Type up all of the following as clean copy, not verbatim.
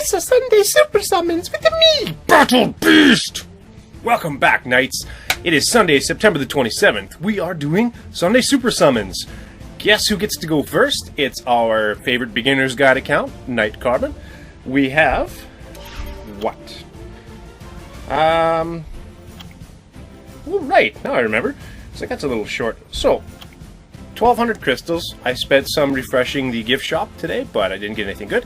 This is Sunday Super Summons with me, Battle Beast! Welcome back, Knights. It is Sunday, September the 27th. We are doing Sunday Super Summons. Guess who gets to go first? It's our favorite beginner's guide account, Knight Carbon. We have... what? Oh, right, now I remember. So that's a little short. So, 1,200 crystals. I spent some refreshing the gift shop today, but I didn't get anything good.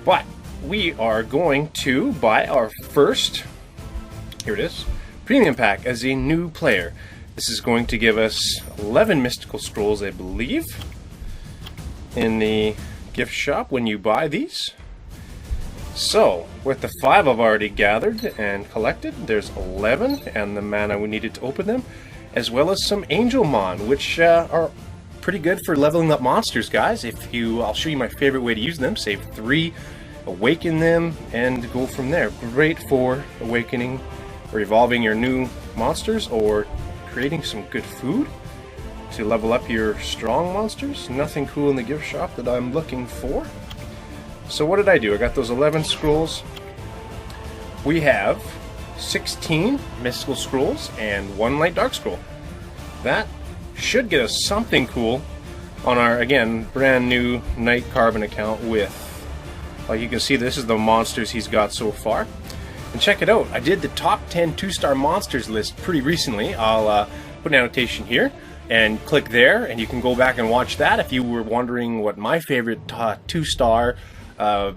But we are going to buy our first, here it is, premium pack as a new player. This is going to give us 11 mystical scrolls, I believe, in the gift shop when you buy these. So, with the 5 I've already gathered and collected, there's 11, and the mana we needed to open them, as well as some Angelmon, which are pretty good for leveling up monsters, guys. I'll show you my favorite way to use them. Save 3, awaken them, and go from there. Great for awakening or evolving your new monsters, or creating some good food to level up your strong monsters. Nothing cool in the gift shop that I'm looking for. So what did I do? I got those 11 scrolls. We have 16 mystical scrolls and 1 light dark scroll. That should get us something cool on our, again, brand new Knight Carbon account with, like you can see, this is the monsters he's got so far. And check it out, I did the top 10 2-star monsters list pretty recently. I'll put an annotation here and click there, and you can go back and watch that if you were wondering what my favorite 2-star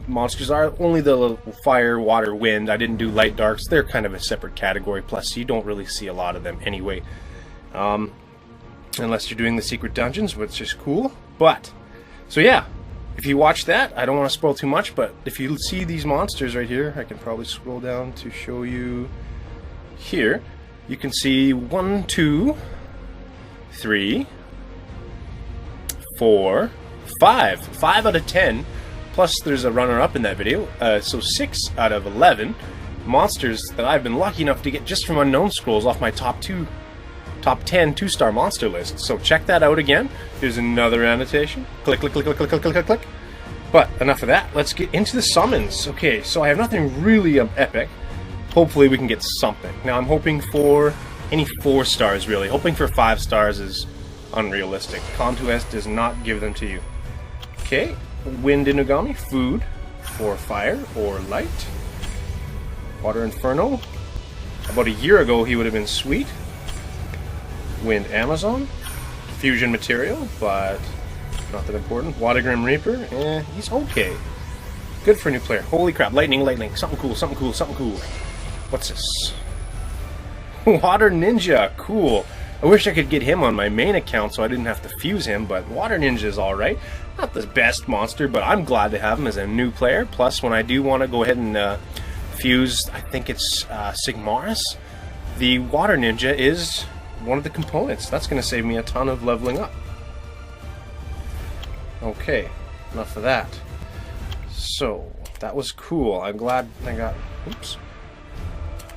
monsters are. Only the fire, water, wind. I didn't do light darks. They're kind of a separate category, plus you don't really see a lot of them anyway. Unless you're doing the secret dungeons, which is cool. But, so yeah, if you watch that, I don't want to spoil too much, but if you see these monsters right here, I can probably scroll down to show you here. You can see 1, 2, 3, 4, 5. 5 out of 10. Plus there's a runner-up in that video. So 6 out of 11 monsters that I've been lucky enough to get just from unknown scrolls off my top 10 2-star monster list. So check that out again. There's another annotation. Click, click, click, click, click, click, click, click. But enough of that. Let's get into the summons. Okay, so I have nothing really epic. Hopefully we can get something. Now I'm hoping for any 4 stars, really. Hoping for 5 stars is unrealistic. Contuest does not give them to you. Okay, Wind Inugami, food for fire or light. Water Inferno. About a year ago he would have been sweet. Wind Amazon, fusion material, but not that important. Watergrim Reaper, he's okay. Good for a new player. Holy crap, lightning, something cool, something cool, something cool. What's this? Water Ninja, cool. I wish I could get him on my main account so I didn't have to fuse him, but Water Ninja is alright. Not the best monster, but I'm glad to have him as a new player. Plus, when I do want to go ahead and fuse, I think it's Sigmaris, the Water Ninja is one of the components. That's going to save me a ton of leveling up. Okay, enough of that. So, that was cool. I'm glad I got, oops,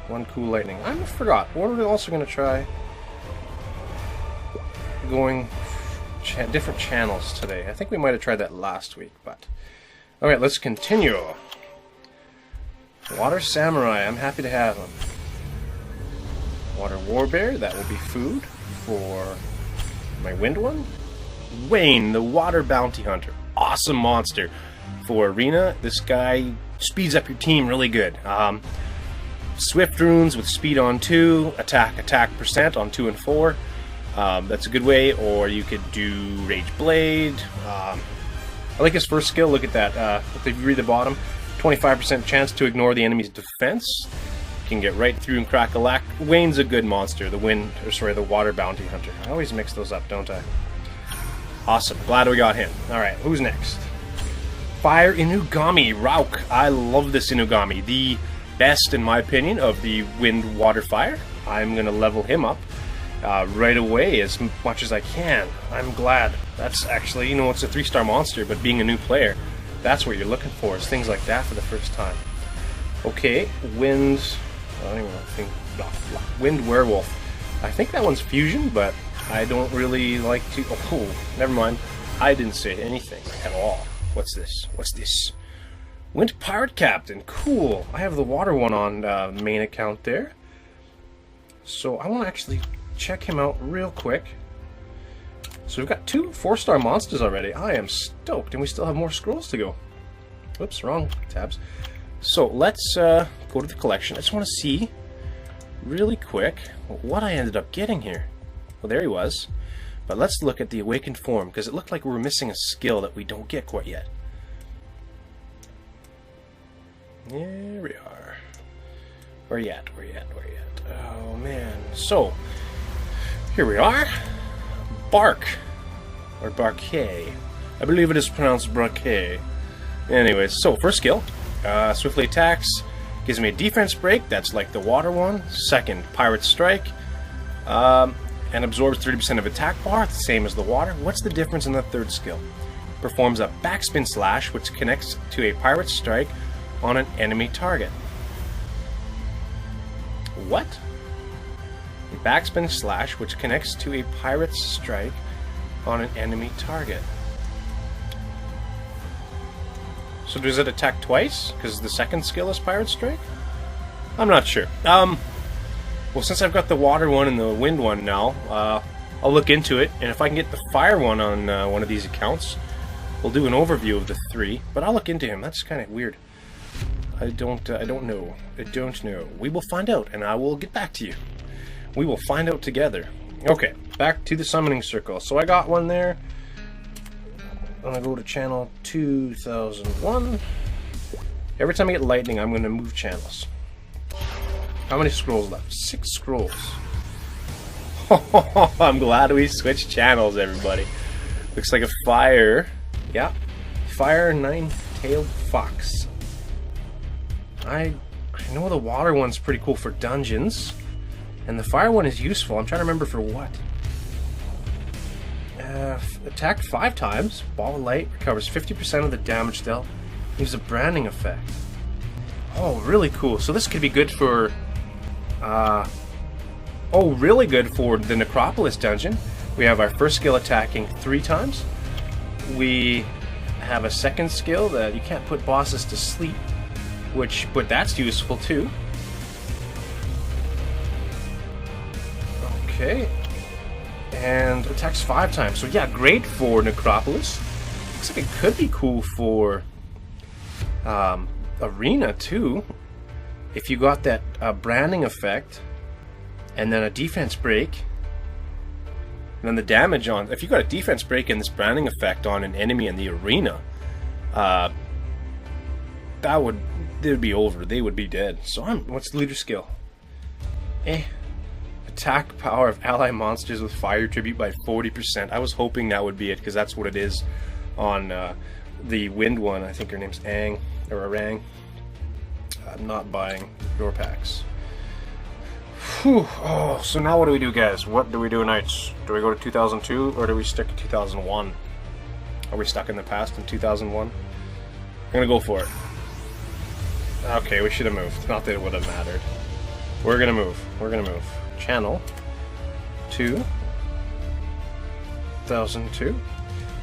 1 cool lightning. I forgot, what are we also going to try? Going different channels today. I think we might have tried that last week, but... Alright, let's continue. Water Samurai, I'm happy to have him. Water Warbear, that will be food for my wind one. Wayne, the Water Bounty Hunter. Awesome monster. For Arena, this guy speeds up your team really good. Swift runes with speed on 2, attack percent on 2 and 4. That's a good way, or you could do Rage Blade. I like his first skill, look at that. If you read the bottom, 25% chance to ignore the enemy's defense. Can get right through and crack a lack. Wayne's a good monster, the Water Bounty Hunter. I always mix those up, don't I? Awesome, glad we got him. Alright, who's next? Fire Inugami, Rauk. I love this Inugami. The best, in my opinion, of the Wind, Water, Fire. I'm going to level him up right away as much as I can. I'm glad. That's actually, it's a 3-star monster, but being a new player, that's what you're looking for, is things like that for the first time. Okay, Wind... I don't even think... Wind Werewolf. I think that one's fusion, but I don't really like to... Oh, never mind. I didn't say anything at all. What's this? What's this? Wind Pirate Captain, cool. I have the water one on main account there. So I want to actually check him out real quick. So we've got 2 4-star monsters already. I am stoked, and we still have more scrolls to go. Whoops, wrong tabs. So let's go to the collection. I just want to see really quick what I ended up getting here. Well, there he was. But let's look at the awakened form, because it looked like we were missing a skill that we don't get quite yet. Here we are. Where you at? Where you at? Where you at? Oh man. So here we are. Bark or Barquet. I believe it is pronounced Barquet. Anyways, so first skill, swiftly attacks, gives me a defense break. That's like the water one. Second, pirate strike, and absorbs 30% of attack bar, the same as the water. What's the difference in the third skill? Performs a backspin slash, which connects to a pirate strike on an enemy target. What? A backspin slash, which connects to a pirate strike on an enemy target. So does it attack twice? Because the second skill is pirate strike? I'm not sure. Well, since I've got the water one and the wind one now, I'll look into it, and if I can get the fire one on one of these accounts, we'll do an overview of the 3. But I'll look into him. That's kind of weird. I don't know. I don't know. We will find out, and I will get back to you. We will find out together. Okay, back to the summoning circle. So I got one there. I'm gonna go to channel 2001. Every time I get lightning, I'm gonna move channels. How many scrolls left? 6 scrolls. I'm glad we switched channels, everybody. Looks like a fire. Yeah, fire 9-tailed fox. I know the water one's pretty cool for dungeons, and the fire one is useful. I'm trying to remember for what. Attacked 5 times. Ball of light recovers 50% of the damage dealt. Leaves a branding effect. Oh, really cool. So this could be good for. Really good for the Necropolis dungeon. We have our first skill attacking 3 times. We have a second skill that you can't put bosses to sleep. But that's useful too. Okay. And attacks 5 times. So yeah, great for Necropolis. Looks like it could be cool for Arena too. If you got that branding effect, and then a defense break, and then the damage on. If you got a defense break and this branding effect on an enemy in the arena, they would be over. They would be dead. So what's the leader skill? Attack power of ally monsters with fire tribute by 40%. I was hoping that would be it, because that's what it is on the wind one. I think her name's Aang or Arang. I'm not buying your packs. Whew. Oh, so now what do we do, guys? What do we do next? Do we go to 2002 or do we stick to 2001? Are we stuck in the past in 2001? I'm gonna go for it. Okay, we should have moved. Not that it would have mattered. We're gonna move. We're gonna move. Channel 2002.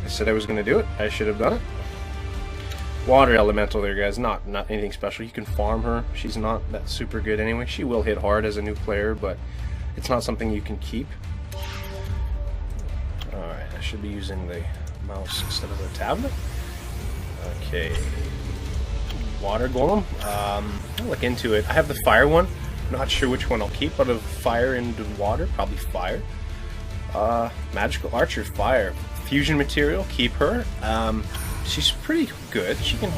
I said I was gonna do it. I should have done it. Water elemental there, guys. Not anything special. You can farm her. She's not that super good anyway. She will hit hard as a new player, but it's not something you can keep. Alright, I should be using the mouse instead of the tablet. Okay. Water golem. I'll look into it. I have the fire one. Not sure which one I'll keep out of fire and water. Probably fire. Magical archer, fire. Fusion material, keep her. She's pretty good. She can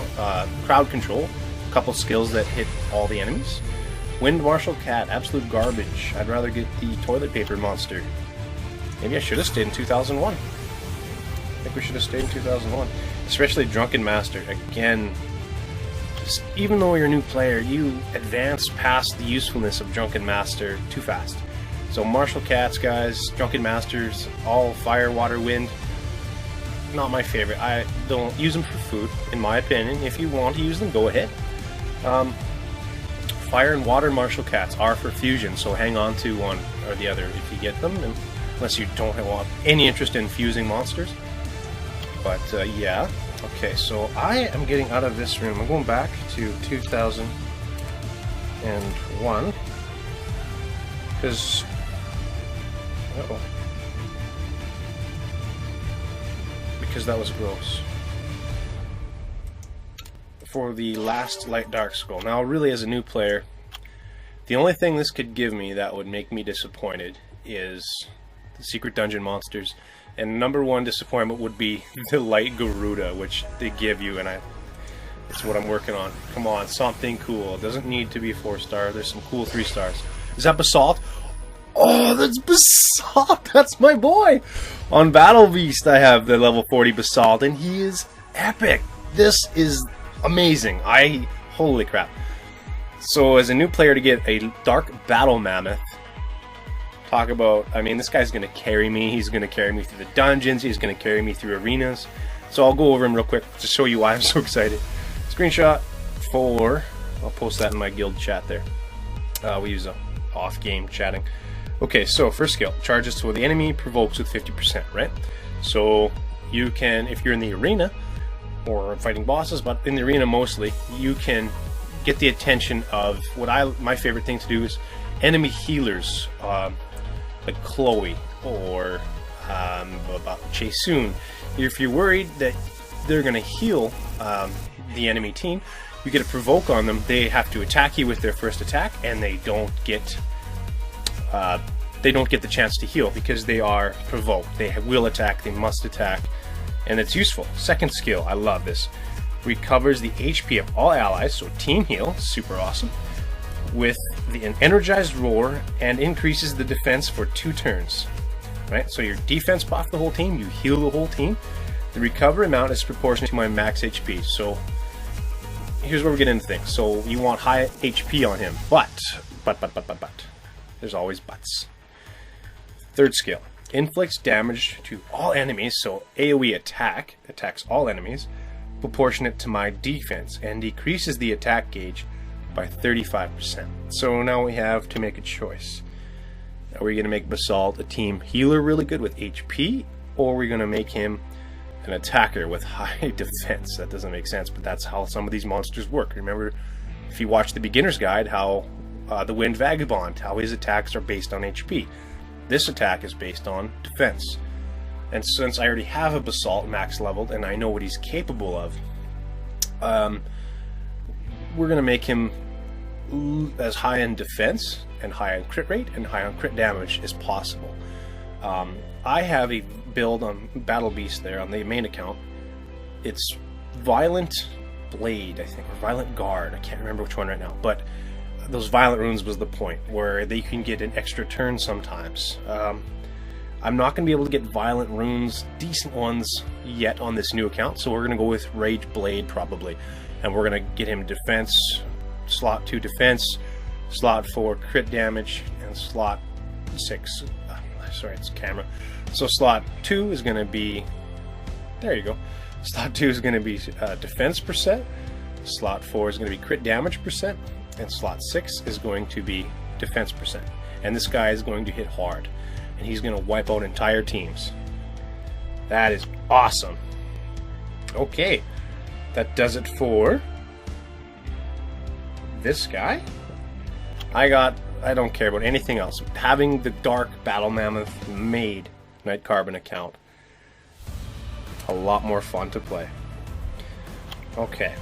crowd control. A couple skills that hit all the enemies. Wind martial cat, absolute garbage. I'd rather get the toilet paper monster. Maybe I should have stayed in 2001. I think we should have stayed in 2001. Especially Drunken Master. Again, even though you're a new player, you advance past the usefulness of Drunken Master too fast. So martial cats, guys, Drunken Masters, all fire, water, wind. Not my favorite. I don't use them for food, in my opinion. If you want to use them, go ahead. Fire and water martial cats are for fusion, so hang on to one or the other if you get them, unless you don't want any interest in fusing monsters. But yeah, Okay, so I am getting out of this room. I'm going back to 2001 because because that was gross. For the last Light Dark Scroll. Now, really, as a new player, the only thing this could give me that would make me disappointed is the Secret Dungeon monsters. And number one disappointment would be the Light Garuda, which they give you, and it's what I'm working on. Come on, something cool. It doesn't need to be 4-star. There's some cool 3 stars. Is that Basalt? Oh, that's Basalt! That's my boy! On Battle Beast, I have the level 40 Basalt, and he is epic. This is amazing. Holy crap. So, as a new player to get a Dark Battle Mammoth, talk about, I mean, this guy's going to carry me. He's going to carry me through the dungeons. He's going to carry me through arenas. So I'll go over him real quick to show you why I'm so excited. Screenshot 4. I'll post that in my guild chat there. We use a off-game chatting. Okay, so first skill. Charges to the enemy, provokes with 50%, right? So you can, if you're in the arena or fighting bosses, but in the arena mostly, you can get the attention of my favorite thing to do is enemy healers. Like Chloe or Chaesoon. If you're worried that they're going to heal the enemy team, you get a provoke on them. They have to attack you with their first attack, and they don't get the chance to heal because they are provoked. They will attack. They must attack, and it's useful. Second skill, I love this. Recovers the HP of all allies, so team heal, super awesome. With an energized roar and increases the defense for 2 turns. Right? So your defense buff the whole team, you heal the whole team. The recover amount is proportional to my max HP. So here's where we get into things. So you want high HP on him, but there's always buts. Third skill. Inflicts damage to all enemies, so AoE attack attacks all enemies, proportionate to my defense, and decreases the attack gauge by 35%. So now we have to make a choice. Are we going to make Basalt a team healer really good with HP, or are we going to make him an attacker with high defense? That doesn't make sense, but that's how some of these monsters work. Remember, if you watch the beginner's guide, how the Wind Vagabond, how his attacks are based on HP. This attack is based on defense. And since I already have a Basalt max leveled and I know what he's capable of, we're going to make him as high in defense and high on crit rate and high on crit damage as possible. I have a build on Battle Beast there on the main account. It's Violent Blade, I think, or Violent Guard. I can't remember which one right now, but those Violent Runes was the point, where they can get an extra turn sometimes. I'm not going to be able to get Violent Runes, decent ones, yet on this new account, so we're going to go with Rage Blade probably. And we're going to get him defense, slot 2 defense, slot 4 crit damage, and slot 6, sorry, it's camera. So slot 2 is going to be, there you go, slot 2 is going to be defense %, slot 4 is going to be crit damage %, and slot 6 is going to be defense %. And this guy is going to hit hard, and he's going to wipe out entire teams. That is awesome. Okay, that does it for this guy. I don't care about anything else. Having the Dark Battle Mammoth made Night Carbon account a lot more fun to play. Okay.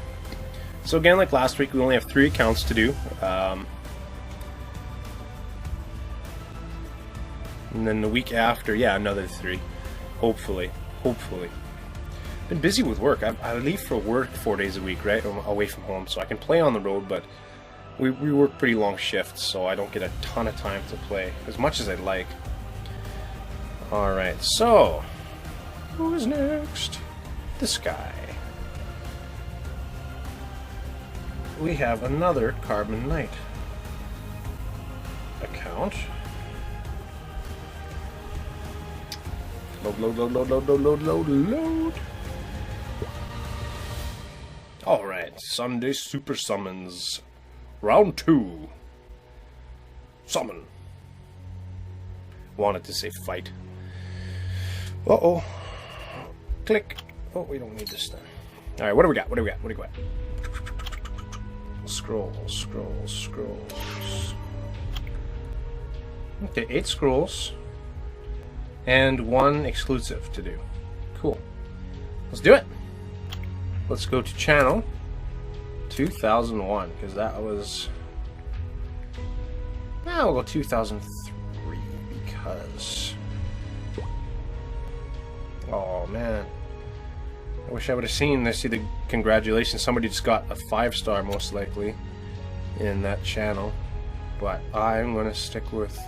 So again, like last week, we only have 3 accounts to do. And then the week after, yeah, another 3. Hopefully. Been busy with work. I leave for work 4 days a week, right? I'm away from home, so I can play on the road, but we work pretty long shifts, so I don't get a ton of time to play as much as I'd like. Alright, so who's next? This guy. We have another Carbon Knight account. Load. Alright, Sunday Super Summons. Round 2. Summon. Wanted to say fight. Uh-oh. Click. Oh, we don't need this then. All right, what do we got? What do we got? What do we got? Scrolls, scrolls, scrolls. Okay, 8 scrolls. And 1 exclusive to do. Cool. Let's do it. Let's go to channel 2001, because that was... Now we'll go 2003, because... Oh, man. I wish I would have seen this. See the congratulations. Somebody just got a 5-star, most likely, in that channel. But I'm going to stick with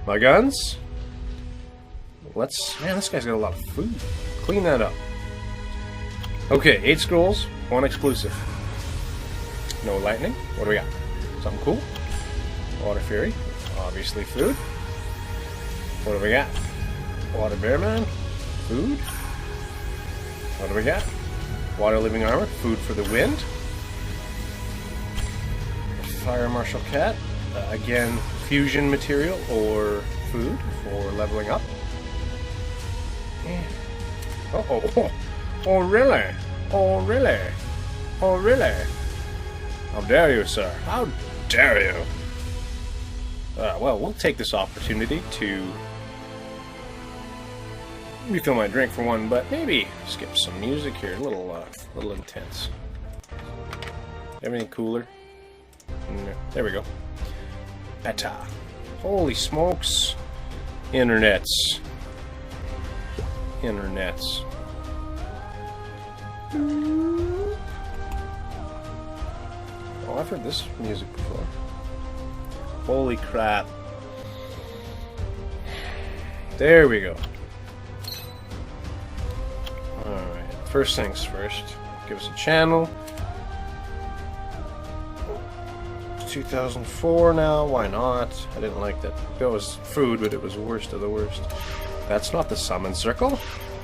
my guns. Man, this guy's got a lot of food. Clean that up. Okay, 8 scrolls, 1 exclusive. No lightning. What do we got? Something cool. Water Fury. Obviously food. What do we got? Water Bearman. Food. What do we got? Water Living Armor. Food for the wind. Fire Martial Cat. Again, fusion material or food for leveling up. Uh-oh. Oh, really? Oh, really? Oh, really? How dare you, sir? How dare you? Well, we'll take this opportunity to refill my drink for one, but maybe skip some music here. A little intense. Everything cooler? There we go. Beta. Holy smokes. Internets. Internets. Oh, I've heard this music before. Holy crap. There we go. Alright, first things first. Give us a channel. 2004 now, why not? I didn't like that. That was food, but it was worst of the worst. That's not the summon circle.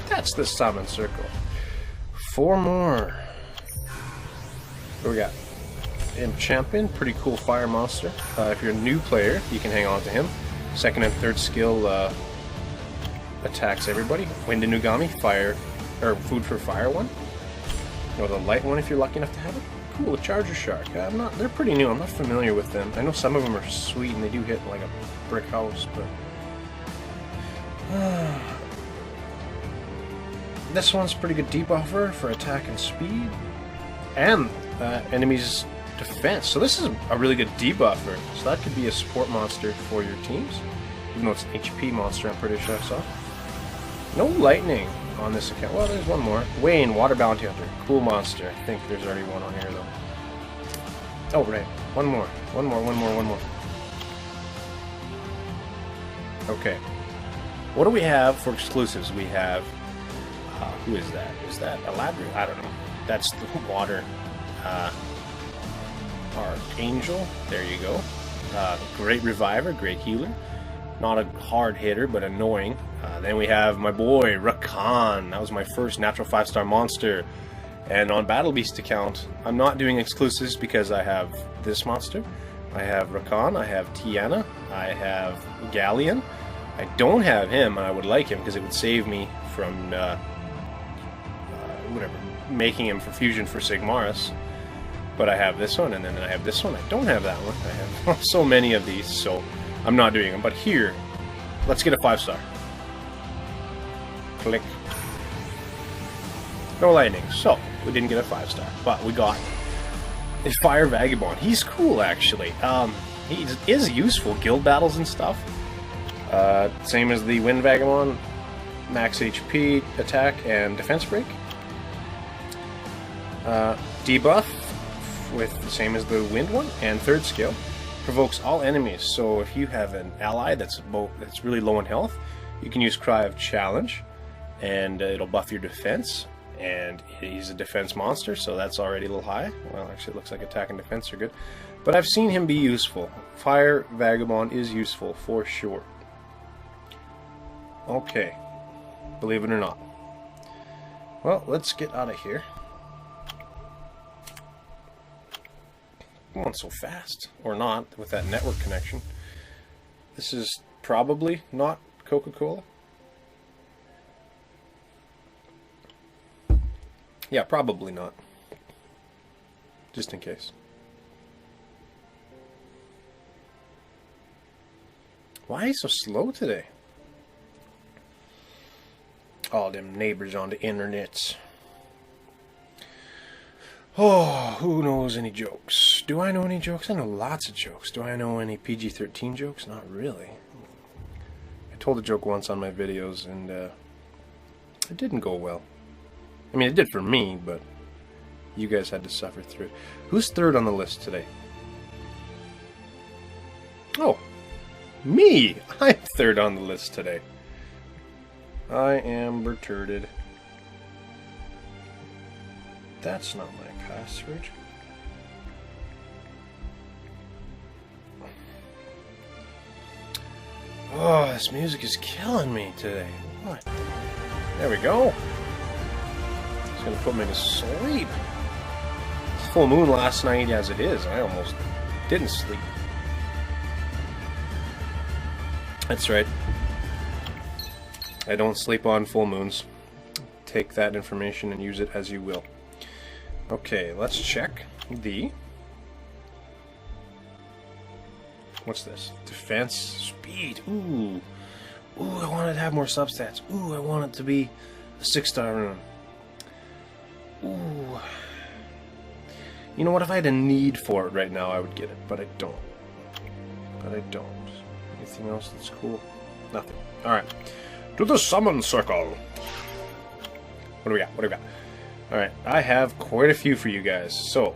That's the summon circle. 4 more. What do we got? Imp Champion, pretty cool fire monster. If you're a new player, you can hang on to him. 2nd and 3rd skill attacks everybody. Wind Inugami, fire, or food for fire one. Or the light one if you're lucky enough to have it. Cool, a Charger Shark. They're pretty new. I'm not familiar with them. I know some of them are sweet and they do hit like a brick house, but this one's pretty good debuffer for attack and speed, and enemies' defense. So this is a really good debuffer. So that could be a support monster for your teams, even though it's an HP monster. I'm pretty sure I saw. No lightning on this account. Well, there's one more. Wayne, Water Bounty Hunter. Cool monster. I think there's already one on here, though. Oh, right. One more. Okay. What do we have for exclusives? We have... who is that? Is that Elaborate? I don't know. That's the water... Archangel. There you go. Great Reviver. Great Healer. Not a hard hitter, but annoying. Then we have my boy, Rakan. That was my first natural 5-star monster. And on Battle Beast account, I'm not doing exclusives because I have this monster. I have Rakan, I have Tiana, I have Galleon. I don't have him, and I would like him because it would save me from making him for fusion for Sigmaris. But I have this one, and then I have this one. I don't have that one. I have so many of these, so I'm not doing them. But here, let's get a 5-star. Click. No lightning. So, we didn't get a 5-star, but we got a Fire Vagabond. He's cool, actually. He is useful. Guild battles and stuff. Same as the Wind Vagabond. Max HP, attack, and defense break. Debuff, with the same as the Wind one, and 3rd skill. Provokes all enemies. So if you have an ally that's really low in health, you can use Cry of Challenge, and it'll buff your defense. And he's a defense monster, so that's already a little high. Well, actually, it looks like attack and defense are good. But I've seen him be useful. Fire Vagabond is useful, for sure. Okay. Believe it or not. Well, let's get out of here. Going so fast. Or not, with that network connection. This is probably not Coca-Cola. Yeah, probably not. Just in case. Why are you so slow today? All them neighbors on the internet. Oh, who knows any jokes? Do I know any jokes? I know lots of jokes. Do I know any PG-13 jokes? Not really. I told a joke once on my videos, and it didn't go well. I mean, it did for me, but you guys had to suffer through it. Who's third on the list today? Oh, me! I'm third on the list today. I am retarded. That's not my password. Oh, this music is killing me today. What? There we go. It's gonna put me to sleep. It's full moon last night as it is. I almost didn't sleep. That's right. I don't sleep on full moons. Take that information and use it as you will. Okay, let's check the... What's this? Defense, speed. Ooh. Ooh, I want it to have more substats. Ooh, I want it to be a 6-star rune. Ooh. You know what? If I had a need for it right now, I would get it. But I don't. Anything else that's cool? Nothing. Alright. To the summon circle. What do we got? Alright, I have quite a few for you guys. So,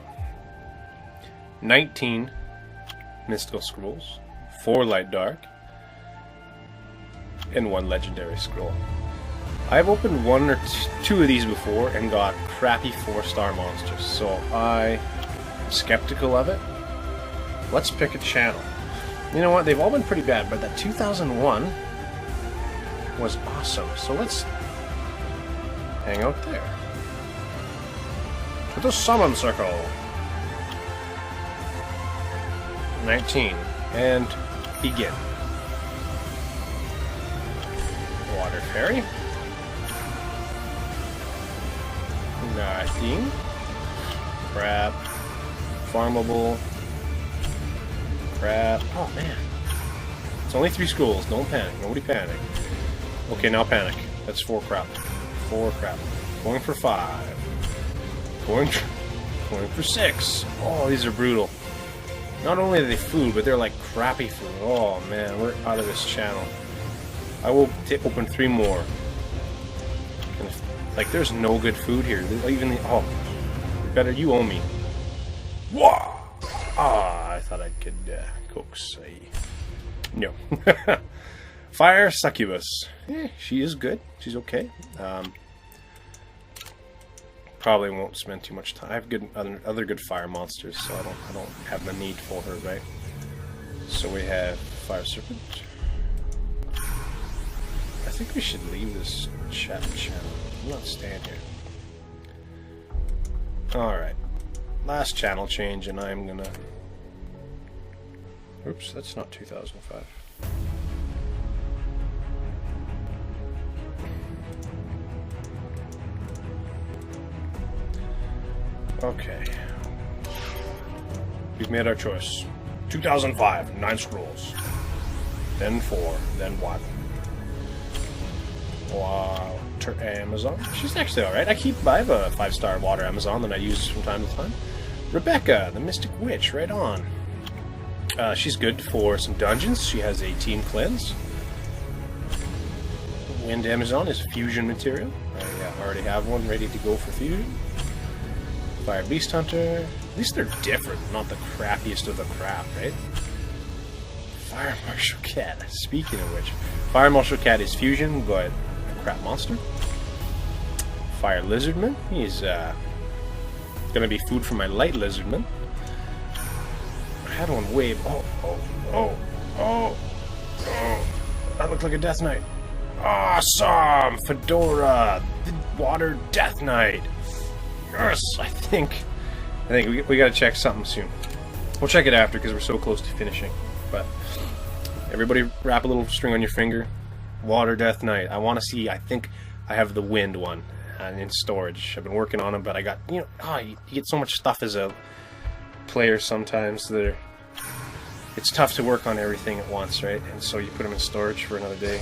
19 mystical scrolls, 4 light dark, and 1 legendary scroll. I've opened 1 or 2 of these before and got crappy 4-star monsters, so I'm skeptical of it. Let's pick a channel. You know what? They've all been pretty bad, but that 2001 was awesome. So let's hang out there. To the summon circle. 19. And begin. Water fairy. 19. Crap. Farmable. Crap. Oh man. It's only 3 schools. Don't panic. Nobody panic. Okay, now panic. That's 4 crap. 4 crap. Going for 5. Going for 6. Oh, these are brutal. Not only are they food, but they're like crappy food. Oh man, we're out of this channel. I will open 3 more. And like, there's no good food here. Even the better you owe me. Whoa! Ah, I thought I could coax a... No. Fire Succubus. She is good. She's okay. Probably won't spend too much time. I have good other good fire monsters, so I don't have the need for her, right? So we have Fire Serpent. I think we should leave this channel. I'm not staying here. Alright. Last channel change, and I'm gonna... Oops, that's not 2005. Okay. We've made our choice. 2005, 9 scrolls. Then 4, then 1. Wow. Amazon. She's actually alright. I have a 5-star water Amazon that I use from time to time. Rebecca, the Mystic Witch, right on. She's good for some dungeons. She has 18 cleanse. Wind Amazon is fusion material. I already have one ready to go for fusion. Fire Beast Hunter. At least they're different, not the crappiest of the crap, right? Fire Martial Cat. Speaking of which, Fire Martial Cat is fusion, but a crap monster. Fire Lizardman. He's gonna be food for my Light Lizardman. I had one wave. Oh. That looked like a Death Knight. Awesome! Fedora, the Water Death Knight. Yes, I think we gotta check something soon. We'll check it after because we're so close to finishing. But everybody wrap a little string on your finger. Water Death Knight. I want to see. I think I have the wind one. and in storage. I've been working on them, but I got, you get so much stuff as a player sometimes that it's tough to work on everything at once, right? And so you put them in storage for another day.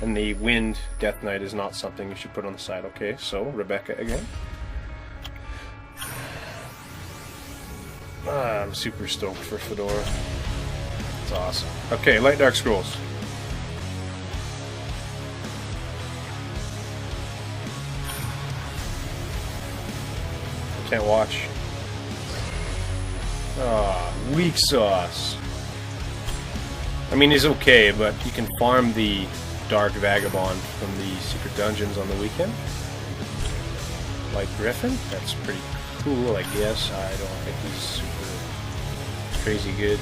And the Wind Death Knight is not something you should put on the side. Okay, so Rebecca again. I'm super stoked for Fedora. It's awesome. Okay, Light Dark Scrolls. I can't watch. Weak sauce. I mean, he's okay, but you can farm the Dark Vagabond from the secret dungeons on the weekend. Light Griffin, that's pretty cool, I guess. I don't think he's super crazy good.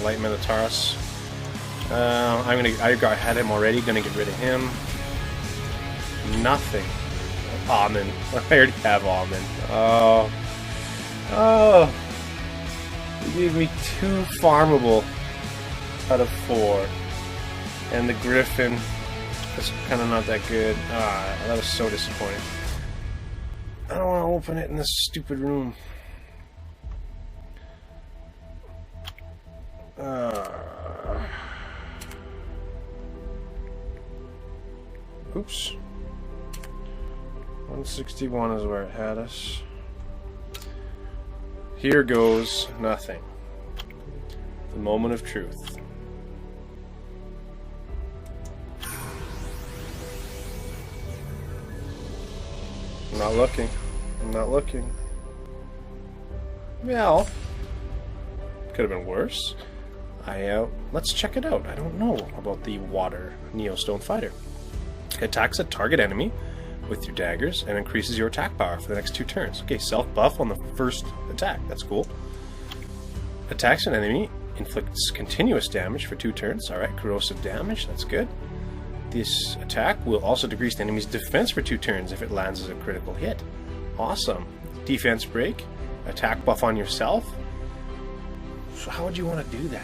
Light Minotaurus. I had him already. Gonna get rid of him. Nothing. Almond. I already have Almond. Oh. You gave me 2 farmable out of 4, and the Griffin is kind of not that good. That was so disappointing. I don't want to open it in this stupid room. Oops. 161 is where it had us. Here goes nothing. The moment of truth. I'm not looking. I'm not looking. Well, could have been worse. Let's check it out. I don't know about the Water Neostone Fighter. It attacks a target enemy with your daggers and increases your attack power for the next 2 turns. Okay, self-buff on the first attack. That's cool. Attacks an enemy, inflicts continuous damage for 2 turns. Alright, corrosive damage. That's good. This attack will also decrease the enemy's defense for 2 turns if it lands as a critical hit. Awesome. Defense break. Attack buff on yourself. So how would you want to do that?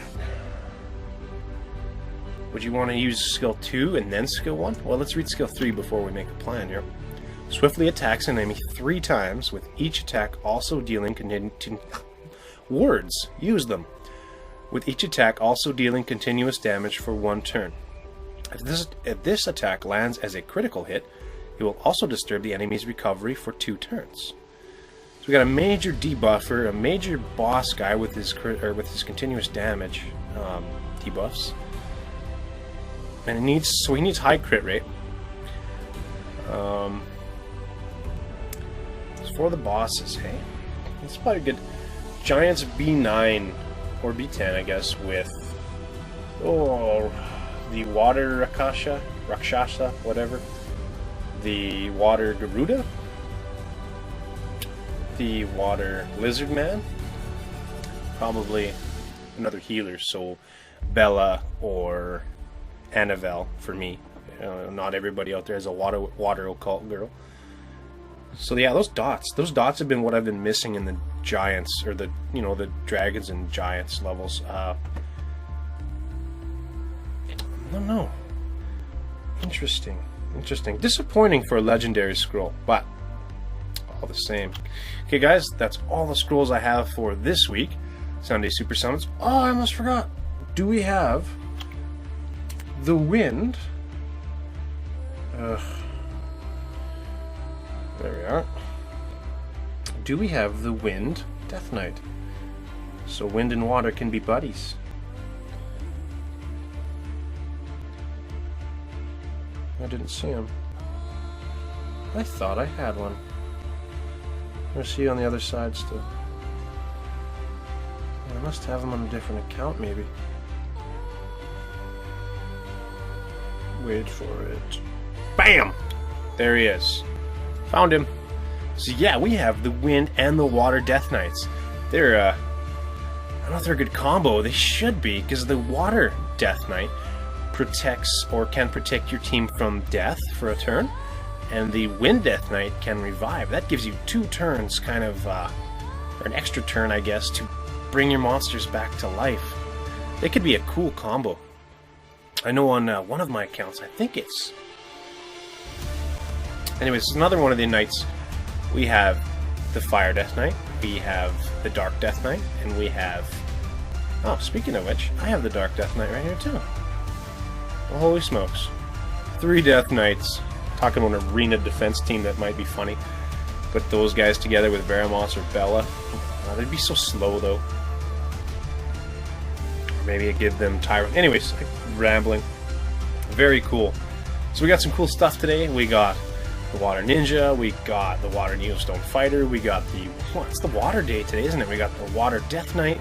Would you want to use skill 2 and then skill 1? Well, let's read skill 3 before we make a plan here. Swiftly attacks an enemy 3 times, with each attack also dealing words. Use them. With each attack also dealing continuous damage for 1 turn. If this attack lands as a critical hit, it will also disturb the enemy's recovery for 2 turns. So we got a major debuffer, a major boss guy with his continuous damage debuffs. And he needs high crit rate. For the bosses, hey? It's probably good. Giants B9 or B10, I guess, with the Water Rakshasa, whatever. The Water Garuda. The Water Lizard Man. Probably another healer, so Bella or Annabelle for me. Not everybody out there has a water occult girl. So yeah, those dots have been what I've been missing in the giants, or the dragons and giants levels. I don't know. Interesting. Disappointing for a legendary scroll, but all the same. Okay, guys, that's all the scrolls I have for this week. Sunday Super Summons. Oh, I almost forgot. Do we have the Wind? There we are. Do we have the Wind Death Knight? So wind and water can be buddies. I didn't see him. I thought I had one. I see you on the other side still. I must have him on a different account, maybe. Wait for it. Bam! There he is. Found him. So yeah, we have the Wind and the Water Death Knights. They're, I don't know if they're a good combo. They should be, because the Water Death Knight protects, or can protect your team from death for a turn, and the Wind Death Knight can revive. That gives you 2 turns, kind of, or an extra turn, I guess, to bring your monsters back to life. They could be a cool combo. I know on one of my accounts, I think it's Anyways, this is another one of the knights. We have the Fire Death Knight, we have the Dark Death Knight, and we have... Oh, speaking of which, I have the Dark Death Knight right here too. Well, holy smokes. 3 Death Knights. Talking about an arena defense team that might be funny. Put those guys together with Veramos or Bella. Oh, they'd be so slow though. Or maybe I give them Tyrant. Anyways, rambling. Very cool. So we got some cool stuff today. We got the Water Ninja, we got the Water Neostone Fighter, we got the... Well, it's the Water Day today, isn't it? We got the Water Death Knight,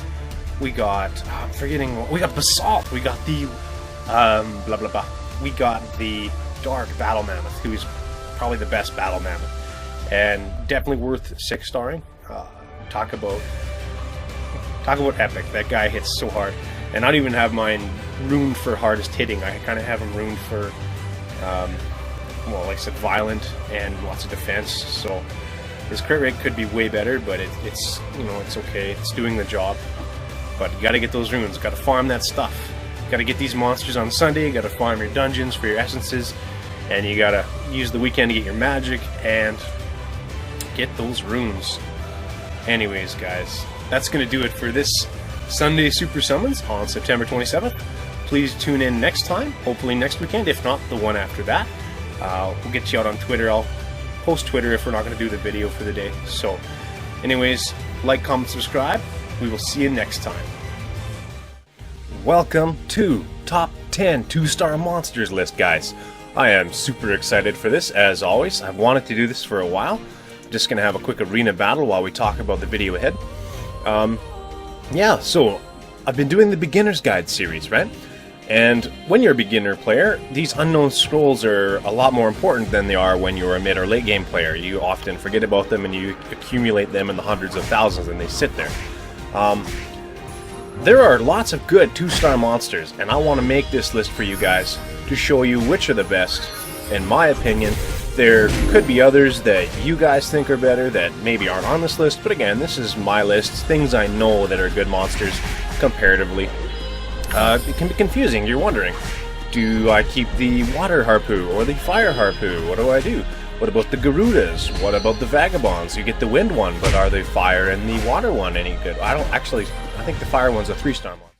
we got... I'm forgetting... We got Basalt, we got the... blah blah blah. We got the Dark Battle Mammoth, who's probably the best Battle Mammoth. And definitely worth 6-starring. Talk about epic. That guy hits so hard. And I don't even have mine ruined for hardest hitting. I kind of have him ruined for... well, like I said, violent and lots of defense, so his crit rate could be way better, but it's you know, it's okay, it's doing the job. But you gotta get those runes, gotta farm that stuff, gotta get these monsters on Sunday, you gotta farm your dungeons for your essences, and you gotta use the weekend to get your magic and get those runes. Anyways, guys, that's gonna do it for this Sunday Super Summons on September 27th. Please tune in next time, hopefully next weekend, if not the one after that. We'll get you out on Twitter. I'll post Twitter if we're not going to do the video for the day. So, anyways, like, comment, subscribe. We will see you next time. Welcome to Top 10 2-Star Monsters list, guys. I am super excited for this, as always. I've wanted to do this for a while. I'm just going to have a quick arena battle while we talk about the video ahead. Yeah, so I've been doing the Beginner's Guide series, right? And when you're a beginner player, these unknown scrolls are a lot more important than they are when you're a mid or late game player. You often forget about them and you accumulate them in the hundreds of thousands and they sit there. There are lots of good 2-star monsters, and I want to make this list for you guys to show you which are the best. In my opinion, there could be others that you guys think are better that maybe aren't on this list, but again, this is my list, things I know that are good monsters comparatively. It can be confusing. You're wondering, do I keep the Water Harpoo or the Fire Harpoo? What do I do? What about the Garudas? What about the Vagabonds? You get the Wind one, but are the Fire and the Water one any good? I think the Fire one's a 3-star one.